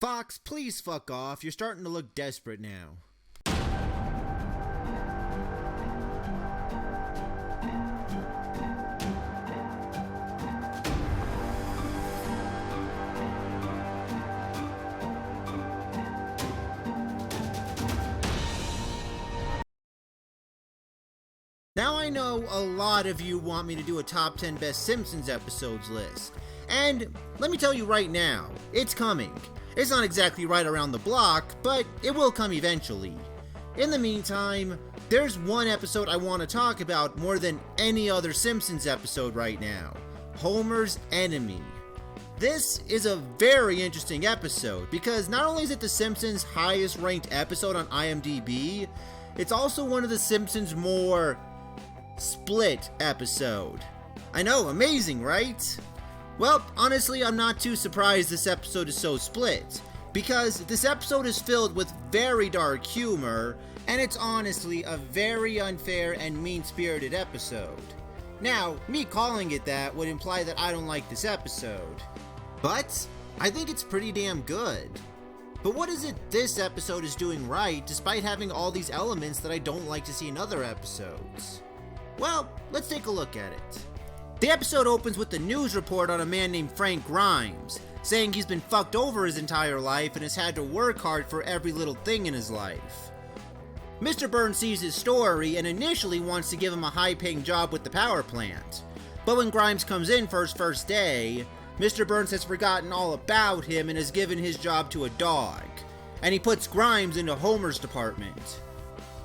Fox, please fuck off. You're starting to look desperate now. Now I know a lot of you want me to do a top 10 best Simpsons episodes list. And let me tell you right now, it's coming. It's not exactly right around the block, but it will come eventually. In the meantime, there's one episode I want to talk about more than any other Simpsons episode right now. Homer's Enemy. This is a very interesting episode because not only is it the Simpsons' highest ranked episode on IMDb, it's also one of the Simpsons' more split episode. I know, amazing, right? Well, honestly, I'm not too surprised this episode is so split, because this episode is filled with very dark humor, and it's honestly a very unfair and mean-spirited episode. Now, me calling it that would imply that I don't like this episode, but I think it's pretty damn good. But what is it this episode is doing right, despite having all these elements that I don't like to see in other episodes? Well, let's take a look at it. The episode opens with the news report on a man named Frank Grimes, saying he's been fucked over his entire life and has had to work hard for every little thing in his life. Mr. Burns sees his story and initially wants to give him a high-paying job with the power plant. But when Grimes comes in for his first day, Mr. Burns has forgotten all about him and has given his job to a dog, and he puts Grimes into Homer's department.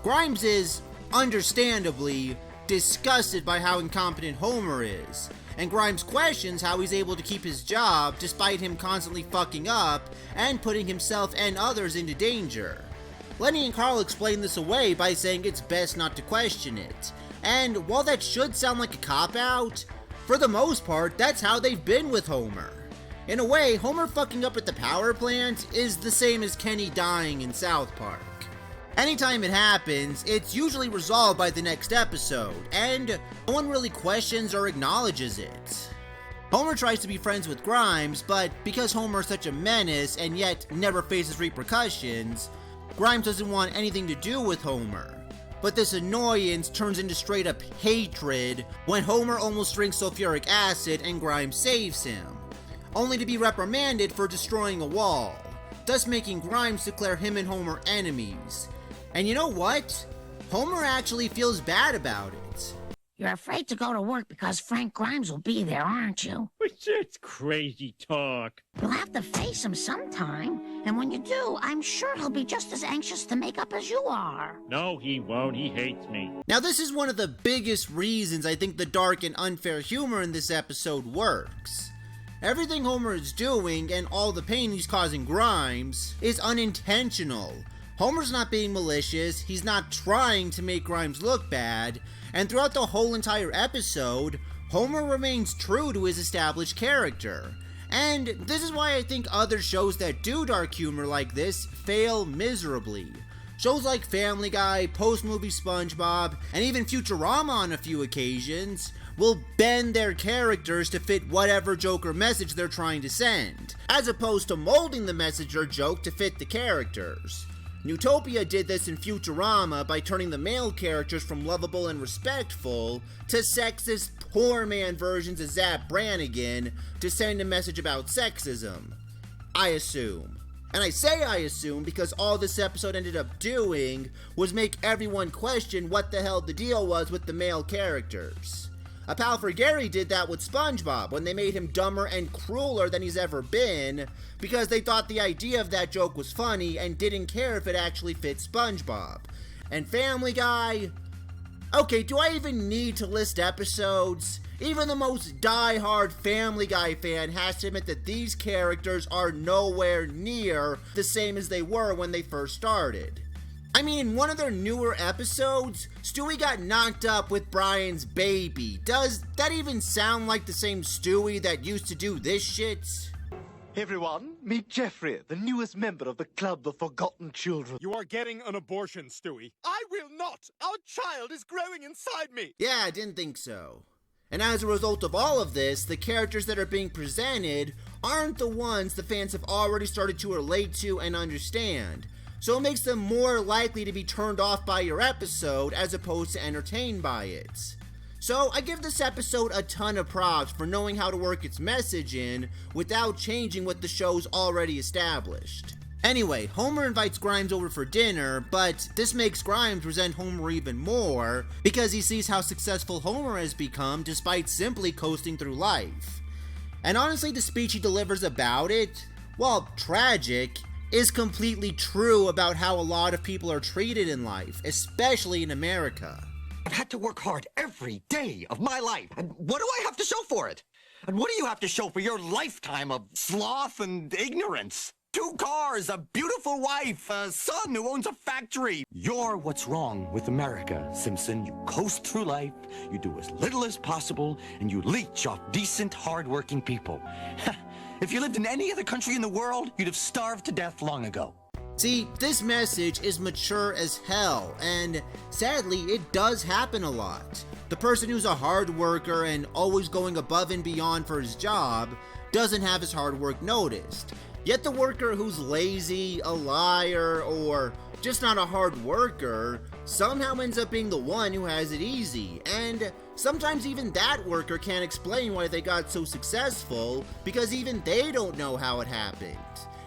Grimes is, understandably, disgusted by how incompetent Homer is, and Grimes questions how he's able to keep his job despite him constantly fucking up and putting himself and others into danger. Lenny and Carl explain this away by saying it's best not to question it, and while that should sound like a cop-out, for the most part, that's how they've been with Homer. In a way, Homer fucking up at the power plant is the same as Kenny dying in South Park. Anytime it happens, it's usually resolved by the next episode, and no one really questions or acknowledges it. Homer tries to be friends with Grimes, but because Homer is such a menace and yet never faces repercussions, Grimes doesn't want anything to do with Homer. But this annoyance turns into straight up hatred when Homer almost drinks sulfuric acid and Grimes saves him, only to be reprimanded for destroying a wall, thus making Grimes declare him and Homer enemies. And you know what? Homer actually feels bad about it. You're afraid to go to work because Frank Grimes will be there, aren't you? That's crazy talk. You'll have to face him sometime, and when you do, I'm sure he'll be just as anxious to make up as you are. No, he won't. He hates me. Now this is one of the biggest reasons I think the dark and unfair humor in this episode works. Everything Homer is doing and all the pain he's causing Grimes is unintentional. Homer's not being malicious, he's not trying to make Grimes look bad, and throughout the whole entire episode, Homer remains true to his established character. And this is why I think other shows that do dark humor like this fail miserably. Shows like Family Guy, post-movie SpongeBob, and even Futurama on a few occasions will bend their characters to fit whatever joke or message they're trying to send, as opposed to molding the message or joke to fit the characters. Newtopia did this in Futurama by turning the male characters from lovable and respectful to sexist poor man versions of Zap Brannigan to send a message about sexism. I assume. And I say I assume because all this episode ended up doing was make everyone question what the hell the deal was with the male characters. A pal for Gary did that with SpongeBob when they made him dumber and crueler than he's ever been because they thought the idea of that joke was funny and didn't care if it actually fit SpongeBob. And Family Guy? Okay, do I even need to list episodes? Even the most die-hard Family Guy fan has to admit that these characters are nowhere near the same as they were when they first started. I mean, in one of their newer episodes, Stewie got knocked up with Brian's baby. Does that even sound like the same Stewie that used to do this shit? Hey everyone, meet Jeffrey, the newest member of the Club of Forgotten Children. You are getting an abortion, Stewie. I will not! Our child is growing inside me! Yeah, I didn't think so. And as a result of all of this, the characters that are being presented aren't the ones the fans have already started to relate to and understand, so it makes them more likely to be turned off by your episode as opposed to entertained by it. So I give this episode a ton of props for knowing how to work its message in without changing what the show's already established. Anyway, Homer invites Grimes over for dinner, but this makes Grimes resent Homer even more because he sees how successful Homer has become despite simply coasting through life. And honestly, the speech he delivers about it, while tragic, is completely true about how a lot of people are treated in life, especially in America. I've had to work hard every day of my life, and what do I have to show for it? And what do you have to show for your lifetime of sloth and ignorance? 2 cars, a beautiful wife, a son who owns a factory. You're what's wrong with America, Simpson. You coast through life, you do as little as possible, and you leech off decent, hard-working people. If you lived in any other country in the world, you'd have starved to death long ago. See, this message is mature as hell, and sadly, it does happen a lot. The person who's a hard worker and always going above and beyond for his job doesn't have his hard work noticed. Yet the worker who's lazy, a liar, or just not a hard worker somehow ends up being the one who has it easy, and sometimes even that worker can't explain why they got so successful because even they don't know how it happened.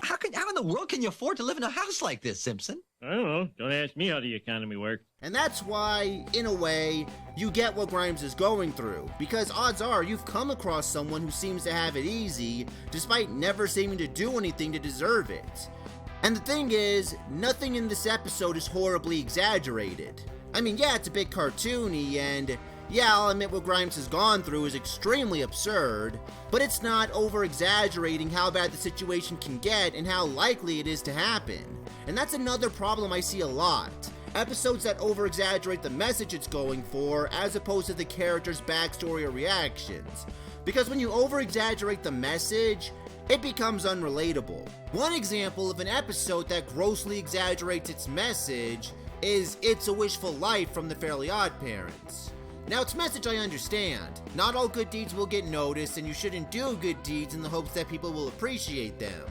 How in the world can you afford to live in a house like this, Simpson? I don't know. Don't ask me how the economy works. And that's why, in a way, you get what Grimes is going through, because odds are you've come across someone who seems to have it easy, despite never seeming to do anything to deserve it. And the thing is, nothing in this episode is horribly exaggerated. I mean, yeah, it's a bit cartoony, and yeah, I'll admit what Grimes has gone through is extremely absurd, but it's not over-exaggerating how bad the situation can get and how likely it is to happen. And that's another problem I see a lot. Episodes that over-exaggerate the message it's going for as opposed to the character's backstory or reactions. Because when you over-exaggerate the message, it becomes unrelatable. One example of an episode that grossly exaggerates its message is It's a Wishful Life from the Fairly Odd Parents. Now, its message I understand. Not all good deeds will get noticed, and you shouldn't do good deeds in the hopes that people will appreciate them.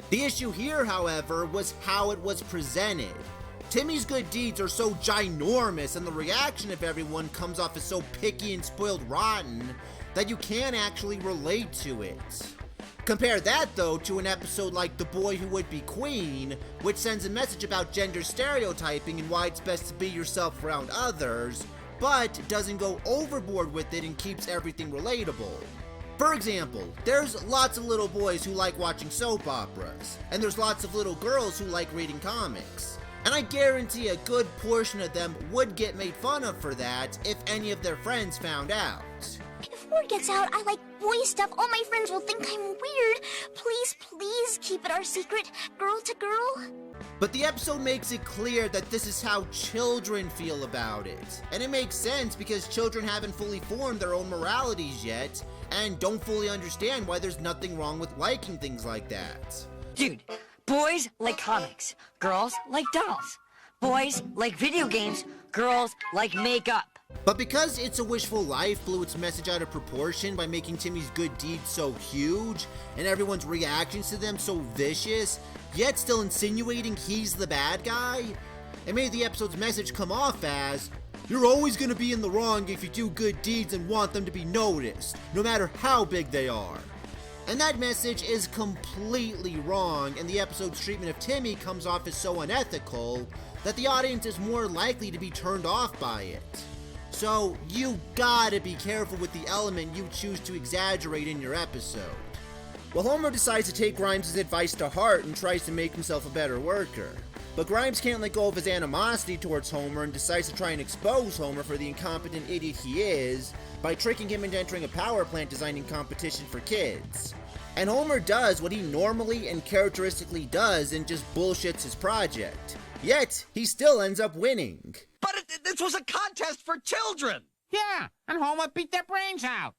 The issue here, however, was how it was presented. Timmy's good deeds are so ginormous, and the reaction of everyone comes off as so picky and spoiled rotten that you can't actually relate to it. Compare that, though, to an episode like The Boy Who Would Be Queen, which sends a message about gender stereotyping and why it's best to be yourself around others, but doesn't go overboard with it and keeps everything relatable. For example, there's lots of little boys who like watching soap operas, and there's lots of little girls who like reading comics. And I guarantee a good portion of them would get made fun of for that if any of their friends found out. If word gets out I like boy stuff, all my friends will think I'm weird. Please keep it our secret, girl to girl. But the episode makes it clear that this is how children feel about it. And it makes sense because children haven't fully formed their own moralities yet, and don't fully understand why there's nothing wrong with liking things like that. Dude, boys like comics, girls like dolls. Boys like video games, girls like makeup. But because It's a Wishful Life blew its message out of proportion by making Timmy's good deeds so huge, and everyone's reactions to them so vicious, yet still insinuating he's the bad guy, it made the episode's message come off as, you're always gonna be in the wrong if you do good deeds and want them to be noticed, no matter how big they are. And that message is completely wrong, and the episode's treatment of Timmy comes off as so unethical that the audience is more likely to be turned off by it. So you gotta be careful with the element you choose to exaggerate in your episode. Well, Homer decides to take Grimes' advice to heart and tries to make himself a better worker. But Grimes can't let go of his animosity towards Homer and decides to try and expose Homer for the incompetent idiot he is by tricking him into entering a power plant designing competition for kids. And Homer does what he normally and characteristically does and just bullshits his project. Yet, he still ends up winning. But this was a contest for children! Yeah, and Homer beat their brains out.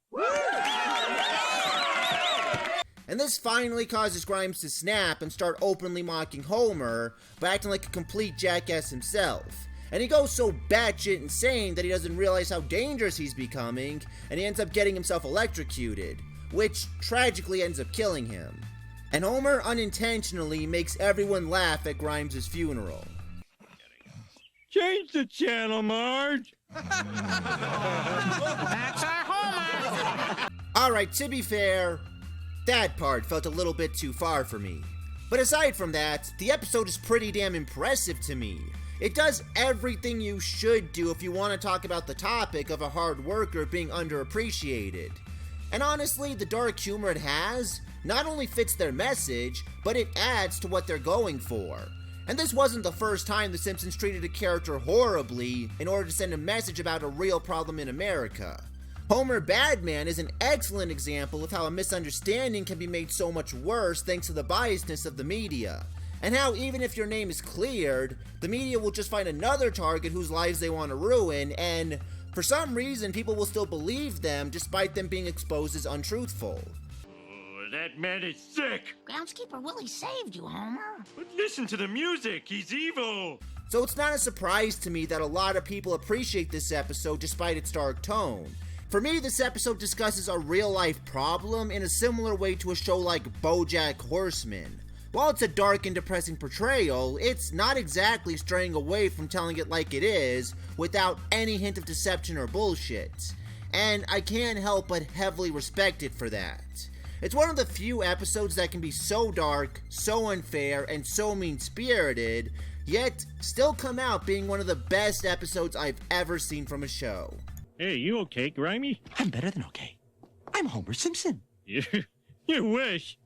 And this finally causes Grimes to snap and start openly mocking Homer by acting like a complete jackass himself. and he goes so batshit insane that he doesn't realize how dangerous he's becoming, and he ends up getting himself electrocuted, which tragically ends up killing him. And Homer unintentionally makes everyone laugh at Grimes' funeral. Change the channel, Marge. That's our Homer. Alright, to be fair, that part felt a little bit too far for me. But aside from that, the episode is pretty damn impressive to me. It does everything you should do if you want to talk about the topic of a hard worker being underappreciated. And honestly, the dark humor it has not only fits their message, but it adds to what they're going for. And this wasn't the first time The Simpsons treated a character horribly in order to send a message about a real problem in America. Homer Badman is an excellent example of how a misunderstanding can be made so much worse thanks to the biasness of the media, and how even if your name is cleared, the media will just find another target whose lives they want to ruin, and for some reason people will still believe them despite them being exposed as untruthful. Oh, that man is sick. Groundskeeper Willie saved you, Homer. But listen to the music. He's evil. So it's not a surprise to me that a lot of people appreciate this episode despite its dark tone. For me, this episode discusses a real-life problem in a similar way to a show like BoJack Horseman. While it's a dark and depressing portrayal, it's not exactly straying away from telling it like it is, without any hint of deception or bullshit. And I can't help but heavily respect it for that. It's one of the few episodes that can be so dark, so unfair, and so mean-spirited, yet still come out being one of the best episodes I've ever seen from a show. Hey, you okay, Grimy? I'm better than okay. I'm Homer Simpson. You wish.